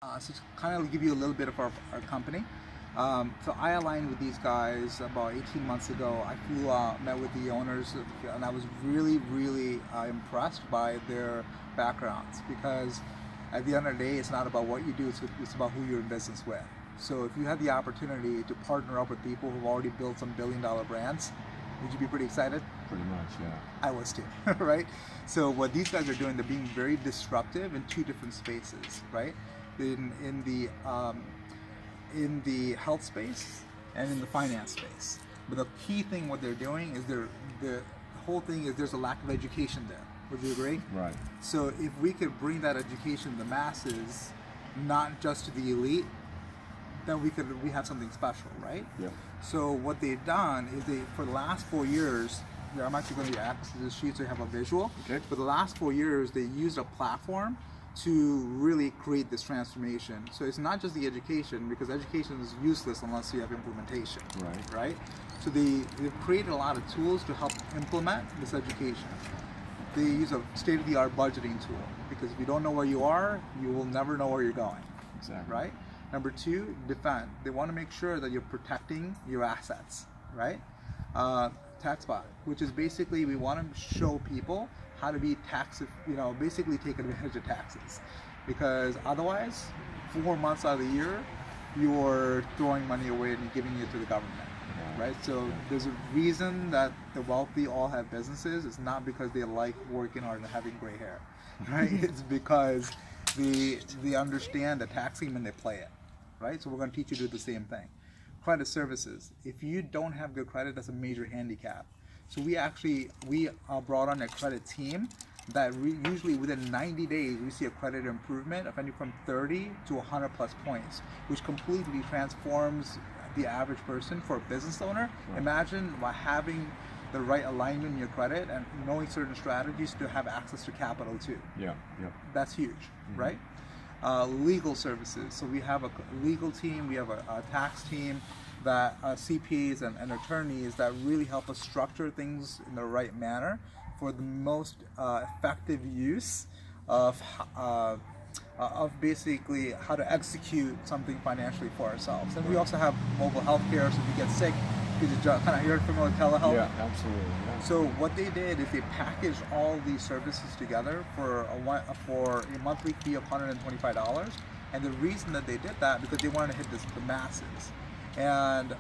So to kind of give you a little bit of our company. So I aligned with these guys about 18 months ago. I flew out, met with the owners, and I was really impressed by their backgrounds because at the end of the day, it's not about what you do, it's about who you're in business with. So if you had the opportunity to partner up with people who've already built some billion-dollar brands, would you be pretty excited? Pretty much, yeah. I was too, right? So what these guys are doing, they're being very disruptive in two different spaces, right? In the health space and in the finance space. But the key thing, what they're doing is the whole thing is there's a lack of education there. Would you agree? Right. So if we could bring that education to the masses, not just to the elite, then we have something special, right? Yeah. So what they've done is for the last 4 years, I'm actually going to access this sheet so you have a visual. Okay. For the last 4 years, they used a platform to really create this transformation. So it's not just the education, because education is useless unless you have implementation. Right? So they've created a lot of tools to help implement this education. They use a state-of-the-art budgeting tool, because if you don't know where you are, you will never know where you're going. Exactly. Right? Number two, defend. They want to make sure that you're protecting your assets, right? TaxBot, which is basically we want to show people how to be basically take advantage of taxes, because otherwise, 4 months out of the year, you're throwing money away and giving it to the government, right? So there's a reason that the wealthy all have businesses. It's not because they like working hard and having gray hair, right? It's because they understand the tax scheme and they play it, right? So we're going to teach you to do the same thing. Credit services. If you don't have good credit, that's a major handicap. So we brought on a credit team that usually within 90 days we see a credit improvement of anywhere from 30 to 100 plus points, which completely transforms the average person. For a business owner, imagine by having the right alignment in your credit and knowing certain strategies to have access to capital too. Yeah. That's huge, right? Legal services. So we have a legal team, we have a tax team, that CPAs and attorneys that really help us structure things in the right manner for the most effective use of basically how to execute something financially for ourselves. And we also have mobile health care, so if you get sick, you're familiar with telehealth? Yeah, absolutely. Yeah. So what they did is they packaged all these services together for a monthly fee of $125. And the reason that they did that, because they wanted to hit the masses. And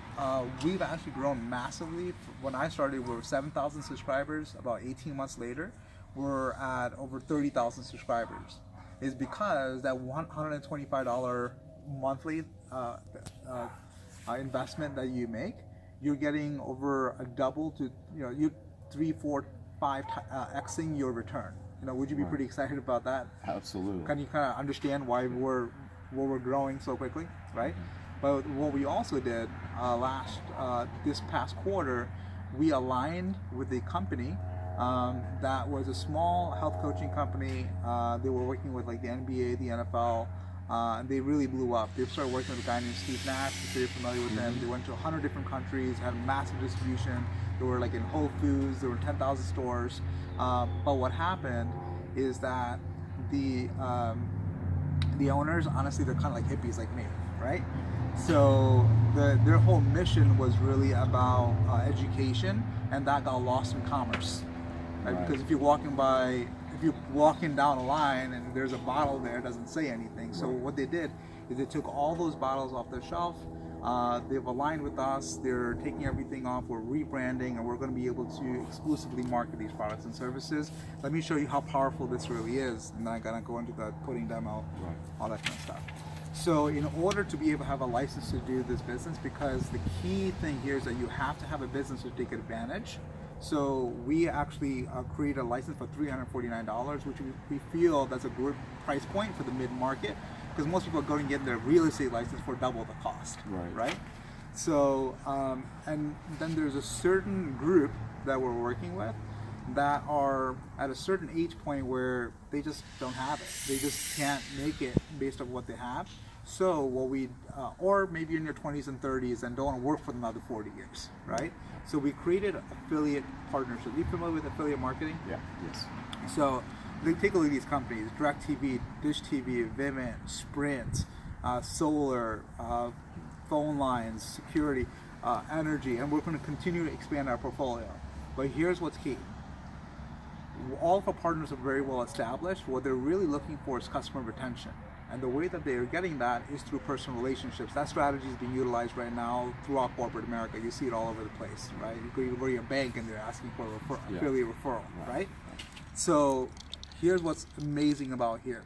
we've actually grown massively. When I started, we were 7,000 subscribers. About 18 months later, we're at over 30,000 subscribers. It's because that $125 monthly investment that you make, you're getting over a double to, you 3, 4, 5 xing your return. Would you be pretty excited about that? Absolutely. Can you kind of understand why we're growing so quickly, right? But what we also did this past quarter, we aligned with a company that was a small health coaching company. They were working with like the NBA, the NFL, and they really blew up. They started working with a guy named Steve Nash, if you're familiar with him. They went to 100 different countries, had massive distribution. They were like in Whole Foods, there were 10,000 stores. But what happened is that the owners, honestly, they're kind of like hippies like me, right? So their whole mission was really about education, and that got lost in commerce, right? Because if you're walking down a line and there's a bottle there, it doesn't say anything. So what they did is they took all those bottles off the shelf. They've aligned with us. They're taking everything off. We're rebranding, and we're going to be able to exclusively market these products and services. Let me show you how powerful this really is, and then I'm going to go into the pudding demo, all that kind of stuff. So in order to be able to have a license to do this business, because the key thing here is that you have to have a business to take advantage. So we actually create a license for $349, which we feel that's a good price point for the mid-market, because most people are going to get their real estate license for double the cost, right? So, and then there's a certain group that we're working with that are at a certain age point where they just don't have it. They just can't make it based on what they have. So what or maybe you're in your 20s and 30s and don't want to work for another 40 years, right? So we created affiliate partnerships. Are you familiar with affiliate marketing? Yeah. Yes. So take a look at these companies: DirecTV, Dish TV, Vivint, Sprint, solar, phone lines, security, energy, and we're going to continue to expand our portfolio. But here's what's key. All of our partners are very well established. What they're really looking for is customer retention. And the way that they are getting that is through personal relationships. That strategy is being utilized right now throughout corporate America. You see it all over the place, right? You go to your bank and they're asking for a affiliate referral, right? So here's what's amazing about here.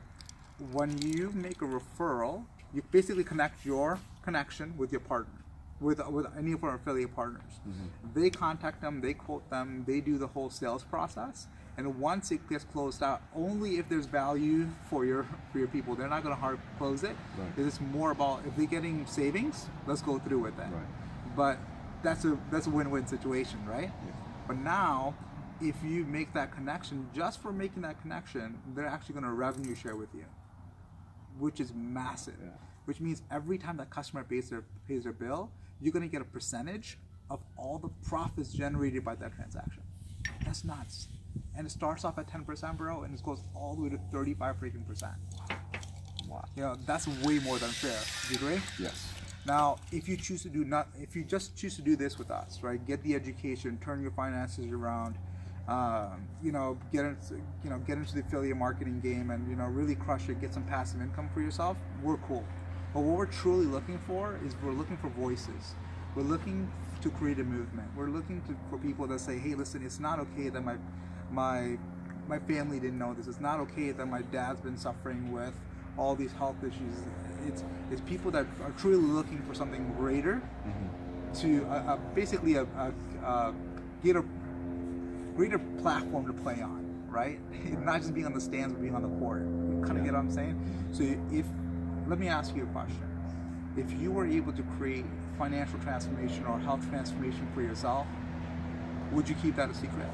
When you make a referral, you basically connect your connection with your partner, with any of our affiliate partners. They contact them, they quote them, they do the whole sales process. And once it gets closed out, only if there's value for your people, they're not going to hard close it. Right. It's more about if they're getting savings, let's go through with that. Right. But that's a win-win situation, right? Yeah. But now, if you make that connection, just for making that connection, they're actually going to revenue share with you, which is massive. Yeah. Which means every time that customer pays their bill, you're going to get a percentage of all the profits generated by that transaction. That's nuts. And it starts off at 10%, bro, and it goes all the way to 35%. Wow. You know, that's way more than fair. Do you agree? Yes. Now, if you just choose to do this with us, right? Get the education, turn your finances around, get into the affiliate marketing game, and really crush it, get some passive income for yourself. We're cool. But what we're truly looking for is we're looking for voices. We're looking to create a movement. We're looking for people that say, hey, listen, it's not okay that my family didn't know this. It's not okay that my dad's been suffering with all these health issues. It's people that are truly looking for something greater to basically get a greater platform to play on, right? Not just being on the stands, but being on the court. You kind of get what I'm saying? So let me ask you a question. If you were able to create financial transformation or health transformation for yourself, would you keep that a secret?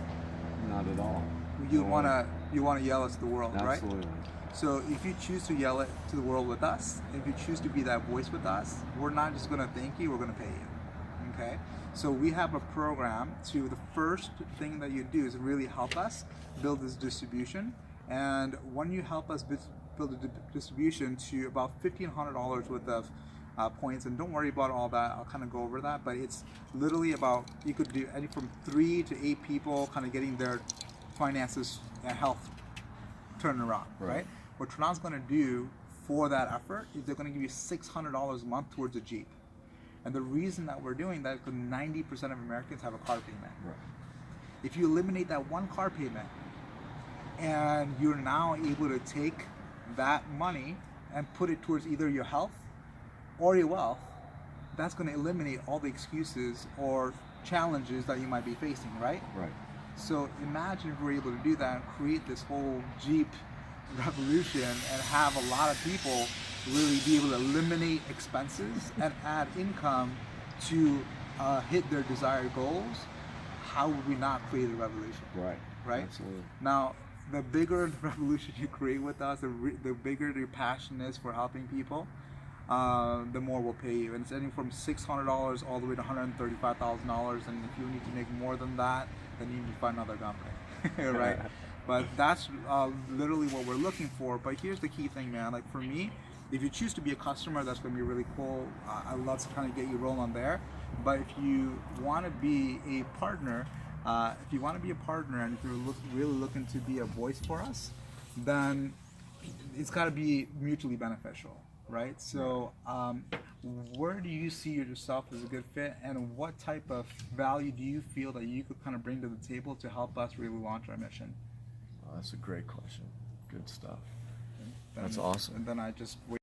Not at all. You want to yell it to the world, right? Absolutely. So if you choose to yell it to the world with us, if you choose to be that voice with us, we're not just going to thank you, we're going to pay you. Okay? So we have a program the first thing that you do is really help us build this distribution. And when you help us build a distribution to about $1,500 worth of points, and don't worry about all that, I'll kind of go over that, but it's literally about, you could do any from 3 to 8 people kind of getting their finances and health turned around, right? What Tron's going to do for that effort is they're going to give you $600 a month towards a Jeep. And the reason that we're doing that is because 90% of Americans have a car payment. Right. If you eliminate that one car payment, and you're now able to take that money and put it towards either your health or your wealth, that's going to eliminate all the excuses or challenges that you might be facing, right? Right. So imagine if we're able to do that and create this whole Jeep revolution and have a lot of people really be able to eliminate expenses and add income to hit their desired goals. How would we not create a revolution? Right. Right? Absolutely. Now, the bigger the revolution you create with us, the bigger your passion is for helping people, the more we'll pay you. And it's anything from $600 all the way to $135,000. And if you need to make more than that, then you need to find another company, right? But that's literally what we're looking for. But here's the key thing, man. Like for me, if you choose to be a customer, that's going to be really cool. I'd love to kind of get you rolling there. But if you want to be a partner, and if you're really looking to be a voice for us, then it's got to be mutually beneficial, right? So where do you see yourself as a good fit, and what type of value do you feel that you could kind of bring to the table to help us really launch our mission? That's a great question. Good stuff. That's awesome. And then I just wait.